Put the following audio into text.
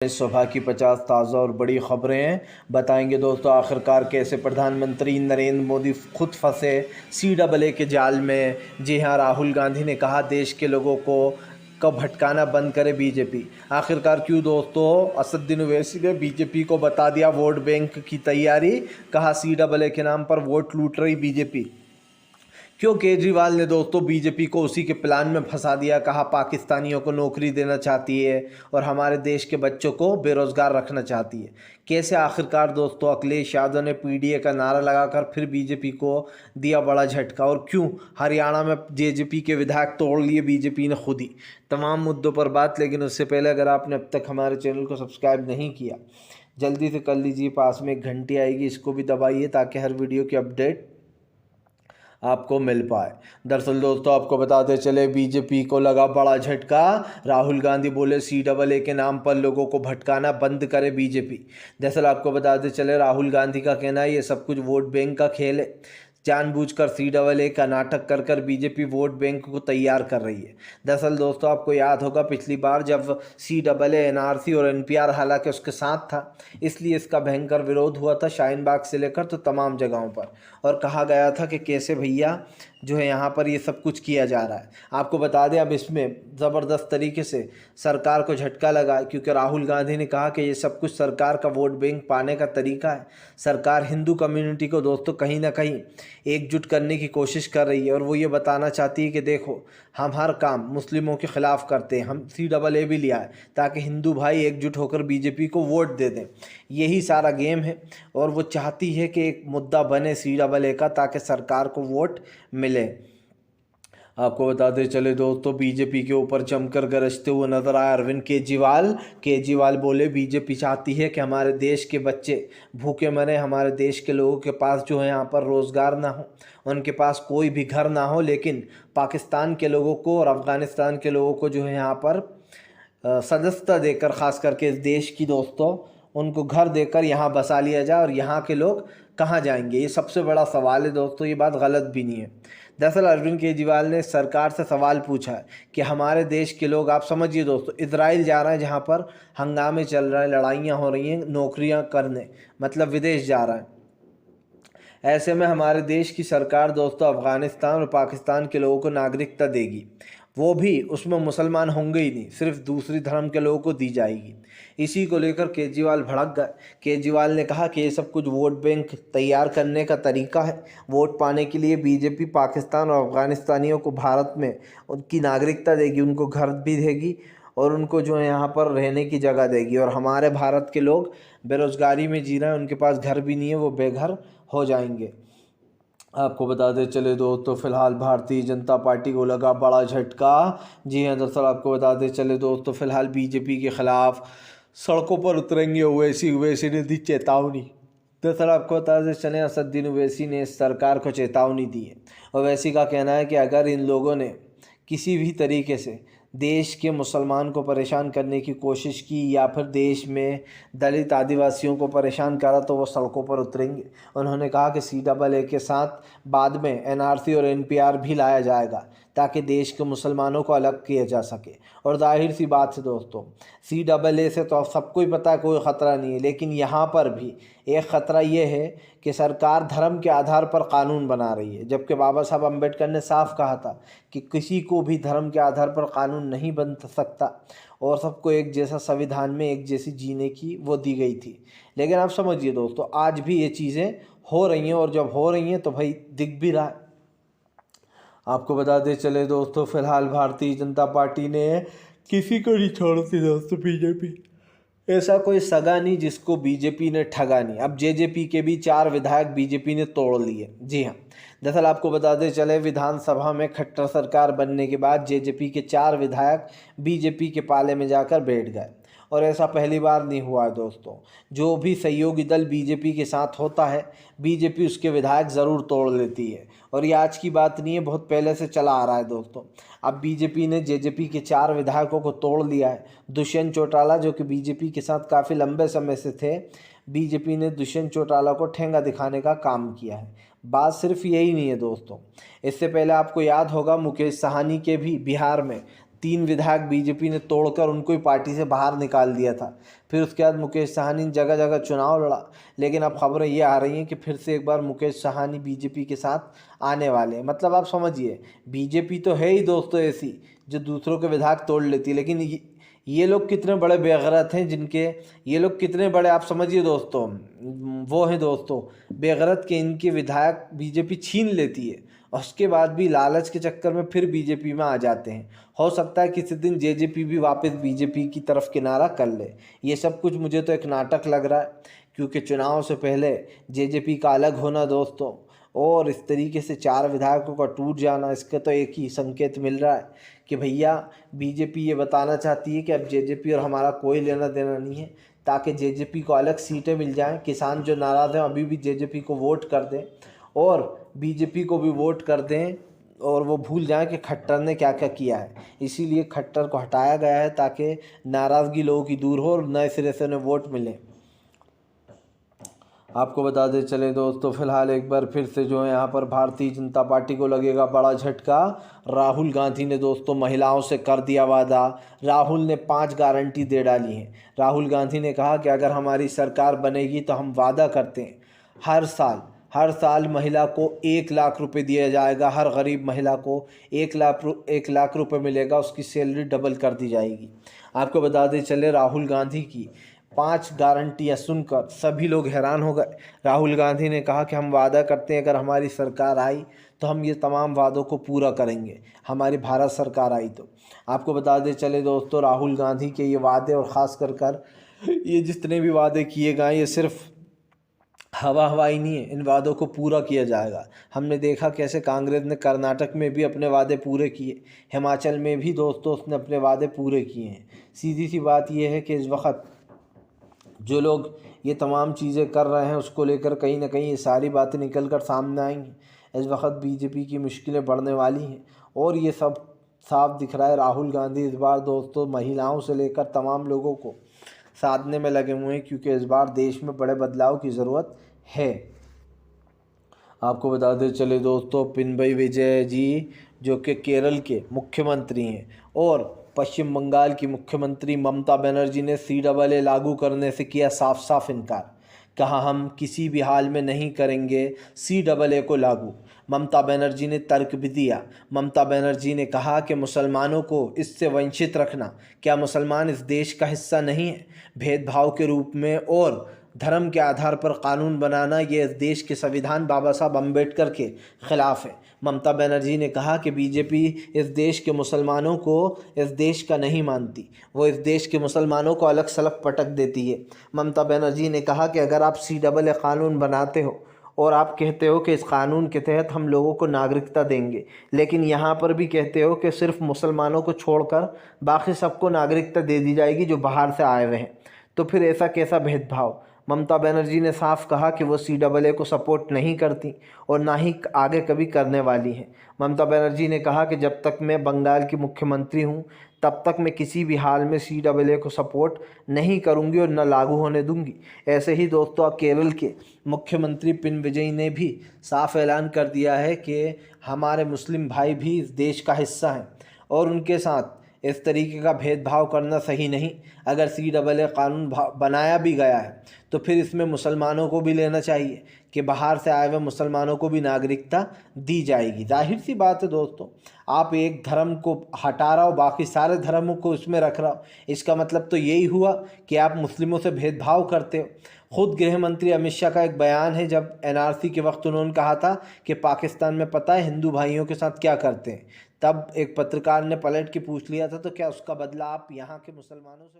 सभा की 50 ताज़ा और बड़ी खबरें बताएंगे दोस्तों। आखिरकार कैसे प्रधानमंत्री नरेंद्र मोदी खुद फंसे CAA के जाल में। जी हां, राहुल गांधी ने कहा देश के लोगों को भटकाना बंद करे बीजेपी। आखिरकार क्यों दोस्तों? असदुद्दीन ओवैसी ने बीजेपी को बता दिया वोट बैंक की तैयारी। कहा CAA के नाम पर वोट लूट रही बीजेपी। क्यों केजरीवाल ने दोस्तों बीजेपी को उसी के प्लान में फंसा दिया। कहा पाकिस्तानियों को नौकरी देना चाहती है और हमारे देश के बच्चों को बेरोजगार रखना चाहती है। कैसे आखिरकार दोस्तों अखिलेश यादव ने PDA का नारा लगाकर फिर बीजेपी को दिया बड़ा झटका। और क्यों हरियाणा में JJP के विधायक तोड़ लिए बीजेपी ने खुद ही। तमाम मुद्दों पर बात, लेकिन उससे पहले अगर आपने अब तक हमारे चैनल को सब्सक्राइब नहीं किया जल्दी से कर लीजिए। पास में एक घंटी आएगी, इसको भी दबाइए ताकि हर वीडियो की अपडेट आपको मिल पाए। दरअसल दोस्तों आपको बताते चले बीजेपी को लगा बड़ा झटका। राहुल गांधी बोले CAA के नाम पर लोगों को भटकाना बंद करे बीजेपी। दरअसल आपको बताते चले राहुल गांधी का कहना है ये सब कुछ वोट बैंक का खेल है। जानबूझकर CAA का नाटक कर कर बीजेपी वोट बैंक को तैयार कर रही है। दरअसल दोस्तों आपको याद होगा पिछली बार जब CAA NRC और NPR हालांकि उसके साथ था, इसलिए इसका भयंकर विरोध हुआ था शाहीन बाग से लेकर तो तमाम जगहों पर। और कहा गया था कि कैसे भैया जो है यहाँ पर ये सब कुछ किया जा रहा है। आपको बता दें अब इसमें ज़बरदस्त तरीके से सरकार को झटका लगा, क्योंकि राहुल गांधी ने कहा कि ये सब कुछ सरकार का वोट बैंक पाने का तरीका है। सरकार हिंदू कम्युनिटी को दोस्तों कहीं ना कहीं एकजुट करने की कोशिश कर रही है और वो ये बताना चाहती है कि देखो हम हर काम मुस्लिमों के ख़िलाफ़ करते हैं। हम CAA भी लिया है ताकि हिंदू भाई एकजुट होकर बीजेपी को वोट दे दें। यही सारा गेम है और वो चाहती है कि एक मुद्दा बने CAA का ताकि सरकार को वोट मिले। आपको बताते चले दोस्तों बीजेपी के ऊपर जमकर गरजते हुए नजर आए अरविंद केजरीवाल बोले बीजेपी चाहती है कि हमारे देश के बच्चे भूखे मरे, हमारे देश के लोगों के पास जो है यहाँ पर रोज़गार ना हो, उनके पास कोई भी घर ना हो, लेकिन पाकिस्तान के लोगों को और अफ़गानिस्तान के लोगों को जो है यहाँ पर सदस्यता देकर, ख़ास करके इस देश की दोस्तों उनको घर देकर यहाँ बसा लिया जाए। और यहाँ के लोग कहाँ जाएंगे, ये सबसे बड़ा सवाल है दोस्तों। ये बात गलत भी नहीं है। दरअसल अरविंद केजरीवाल ने सरकार से सवाल पूछा है कि हमारे देश के लोग, आप समझिए दोस्तों, इजराइल जा रहे हैं जहाँ पर हंगामे चल रहे हैं, लड़ाइयाँ हो रही हैं, नौकरियाँ करने, मतलब विदेश जा रहे हैं। ऐसे में हमारे देश की सरकार दोस्तों अफ़गानिस्तान और पाकिस्तान के लोगों को नागरिकता देगी, वो भी उसमें मुसलमान होंगे ही नहीं, सिर्फ दूसरी धर्म के लोगों को दी जाएगी। इसी को लेकर केजरीवाल भड़क गए। केजरीवाल ने कहा कि ये सब कुछ वोट बैंक तैयार करने का तरीका है। वोट पाने के लिए बीजेपी पाकिस्तान और अफ़गानिस्तानियों को भारत में उनकी नागरिकता देगी, उनको घर भी देगी और उनको जो है यहाँ पर रहने की जगह देगी। और हमारे भारत के लोग बेरोज़गारी में जी रहे हैं, उनके पास घर भी नहीं है, वो बेघर हो जाएंगे। आपको बताते चले दोस्तों फिलहाल भारतीय जनता पार्टी को लगा बड़ा झटका। जी हाँ, दरअसल आपको बताते चले दोस्तों फिलहाल बीजेपी के खिलाफ सड़कों पर उतरेंगे ओवैसी ने दी चेतावनी। दरअसल आपको बताते चले असदुद्दीन ओवैसी ने सरकार को चेतावनी दी है। ओवैसी का कहना है कि अगर इन लोगों ने किसी भी तरीके से देश के मुसलमान को परेशान करने की कोशिश की या फिर देश में दलित आदिवासियों को परेशान करा तो वो सड़कों पर उतरेंगे। उन्होंने कहा कि CAA के साथ बाद में NRC और NPR भी लाया जाएगा ताकि देश के मुसलमानों को अलग किया जा सके। और जाहिर सी बात है दोस्तों CAA से तो सबको ही पता है कोई ख़तरा नहीं है, लेकिन यहाँ पर भी एक ख़तरा ये है कि सरकार धर्म के आधार पर कानून बना रही है, जबकि बाबा साहब अम्बेडकर ने साफ कहा था कि किसी को भी धर्म के आधार पर कानून नहीं बन सकता और सबको एक जैसा संविधान में एक जैसी जीने की वो दी गई थी। लेकिन आप समझिए दोस्तों आज भी ये चीज़ें हो रही हैं और जब हो रही हैं तो भाई दिख भी रहा है। आपको बताते चले दोस्तों फिलहाल भारतीय जनता पार्टी ने किसी को नहीं छोड़ती दोस्तों। बीजेपी ऐसा कोई सगा नहीं जिसको बीजेपी ने ठगा नहीं। अब JJP के भी 4 विधायक बीजेपी ने तोड़ लिए। जी हाँ, दरअसल आपको बताते चले विधानसभा में खट्टर सरकार बनने के बाद JJP के 4 विधायक बीजेपी के पाले में जाकर बैठ गए और ऐसा पहली बार नहीं हुआ है दोस्तों। जो भी सहयोगी दल बीजेपी के साथ होता है बीजेपी उसके विधायक ज़रूर तोड़ लेती है और ये आज की बात नहीं है, बहुत पहले से चला आ रहा है दोस्तों। अब बीजेपी ने JJP के 4 विधायकों को तोड़ लिया है। दुष्यंत चौटाला जो कि बीजेपी के साथ काफ़ी लंबे समय से थे, बीजेपी ने दुष्यंत चौटाला को ठेंगा दिखाने का काम किया है। बात सिर्फ यही नहीं है दोस्तों, इससे पहले आपको याद होगा मुकेश साहनी के भी बिहार में 3 विधायक बीजेपी ने तोड़कर उनको ही पार्टी से बाहर निकाल दिया था। फिर उसके बाद मुकेश साहनी ने जगह जगह चुनाव लड़ा, लेकिन अब खबरें ये आ रही हैं कि फिर से एक बार मुकेश साहनी बीजेपी के साथ आने वाले हैं। मतलब आप समझिए, बीजेपी तो है ही दोस्तों ऐसी जो दूसरों के विधायक तोड़ लेती है, लेकिन ये लोग कितने बड़े बेगैरत हैं, ये लोग कितने बड़े, आप समझिए दोस्तों, वो हैं दोस्तों बेगैरत के इनके विधायक बीजेपी छीन लेती है और उसके बाद भी लालच के चक्कर में फिर बीजेपी में आ जाते हैं। हो सकता है किसी दिन जेजेपी भी वापस बीजेपी की तरफ किनारा कर ले। ये सब कुछ मुझे तो एक नाटक लग रहा है, क्योंकि चुनाव से पहले जेजेपी का अलग होना दोस्तों और इस तरीके से 4 विधायकों का टूट जाना, इसका तो एक ही संकेत मिल रहा है कि भैया बीजेपी ये बताना चाहती है कि अब जेजेपी और हमारा कोई लेना देना नहीं है, ताकि जेजेपी को अलग सीटें मिल जाएं। किसान जो नाराज़ हैं अभी भी जेजेपी को वोट कर दें और बीजेपी को भी वोट कर दें और वो भूल जाएं कि खट्टर ने क्या क्या किया है। इसीलिए खट्टर को हटाया गया है ताकि नाराज़गी लोगों की दूर हो और नए सिरे से उन्हें वोट मिले। आपको बता दें चले दोस्तों, फिलहाल एक बार फिर से जो है यहाँ पर भारतीय जनता पार्टी को लगेगा बड़ा झटका। राहुल गांधी ने दोस्तों महिलाओं से कर दिया वादा। राहुल ने 5 गारंटी दे डाली हैं। राहुल गांधी ने कहा कि अगर हमारी सरकार बनेगी तो हम वादा करते हैं हर साल महिला को 1 लाख रुपए दिया जाएगा। हर गरीब महिला को 1 लाख रुपए मिलेगा, उसकी सैलरी डबल कर दी जाएगी। आपको बता दें चले, राहुल गांधी की 5 गारंटियाँ सुनकर सभी लोग हैरान हो गए। राहुल गांधी ने कहा कि हम वादा करते हैं अगर हमारी सरकार आई तो हम ये तमाम वादों को पूरा करेंगे, हमारी भारत सरकार आई तो। आपको बता दें चले दोस्तों, राहुल गांधी के ये वादे और ख़ास कर ये जितने भी वादे किए गए ये सिर्फ हवा ही नहीं है, इन वादों को पूरा किया जाएगा। हमने देखा कैसे कांग्रेस ने कर्नाटक में भी अपने वादे पूरे किए, हिमाचल में भी दोस्तों उसने अपने वादे पूरे किए हैं। सीधी सी बात यह है कि इस वक्त जो लोग ये तमाम चीज़ें कर रहे हैं उसको लेकर कहीं ना कहीं ये सारी बातें निकल कर सामने आएंगी। इस वक्त बीजेपी की मुश्किलें बढ़ने वाली हैं और ये सब साफ दिख रहा है। राहुल गांधी इस बार दोस्तों महिलाओं से लेकर तमाम लोगों को साधने में लगे हुए हैं, क्योंकि इस बार देश में बड़े बदलाव की ज़रूरत है। आपको बता दें चले दोस्तों, पिनबई विजय जी जो कि केरल के मुख्यमंत्री हैं और पश्चिम बंगाल की मुख्यमंत्री ममता बनर्जी ने CAA लागू करने से किया साफ साफ इनकार। कहा हम किसी भी हाल में नहीं करेंगे CAA को लागू। ममता बनर्जी ने तर्क भी दिया। ममता बनर्जी ने कहा कि मुसलमानों को इससे वंचित रखना, क्या मुसलमान इस देश का हिस्सा नहीं है? भेदभाव के रूप में और धर्म के आधार पर कानून बनाना ये इस देश के संविधान बाबा साहब अम्बेडकर के ख़िलाफ़ है। ममता बनर्जी ने कहा कि बीजेपी इस देश के मुसलमानों को इस देश का नहीं मानती, वो इस देश के मुसलमानों को अलग सलग पटक देती है। ममता बनर्जी ने कहा कि अगर आप CAA कानून बनाते हो और आप कहते हो कि इस कानून के तहत हम लोगों को नागरिकता देंगे, लेकिन यहाँ पर भी कहते हो कि सिर्फ मुसलमानों को छोड़कर बाकी सबको नागरिकता दे दी जाएगी जो बाहर से आए हुए हैं, तो फिर ऐसा कैसा भेदभाव? ममता बनर्जी ने साफ कहा कि वो CAA को सपोर्ट नहीं करती और ना ही आगे कभी करने वाली हैं। ममता बनर्जी ने कहा कि जब तक मैं बंगाल की मुख्यमंत्री हूँ तब तक मैं किसी भी हाल में CAA को सपोर्ट नहीं करूँगी और न लागू होने दूँगी। ऐसे ही दोस्तों केरल के मुख्यमंत्री पिन विजय ने भी साफ ऐलान कर दिया है कि हमारे मुस्लिम भाई भी इस देश का हिस्सा हैं और उनके साथ इस तरीके का भेदभाव करना सही नहीं। अगर CAA कानून बनाया भी गया है तो फिर इसमें मुसलमानों को भी लेना चाहिए कि बाहर से आए हुए मुसलमानों को भी नागरिकता दी जाएगी। जाहिर सी बात है दोस्तों, आप एक धर्म को हटा रहा हो बाकी सारे धर्मों को इसमें रख रहा हो, इसका मतलब तो यही हुआ कि आप मुस्लिमों से भेदभाव करते हो। खुद गृह मंत्री अमित शाह का एक बयान है, जब NRC के वक्त उन्होंने कहा था कि पाकिस्तान में पता है हिंदू भाइयों के साथ क्या करते हैं, तब एक पत्रकार ने पलट के पूछ लिया था तो क्या उसका बदला आप यहाँ के मुसलमानों से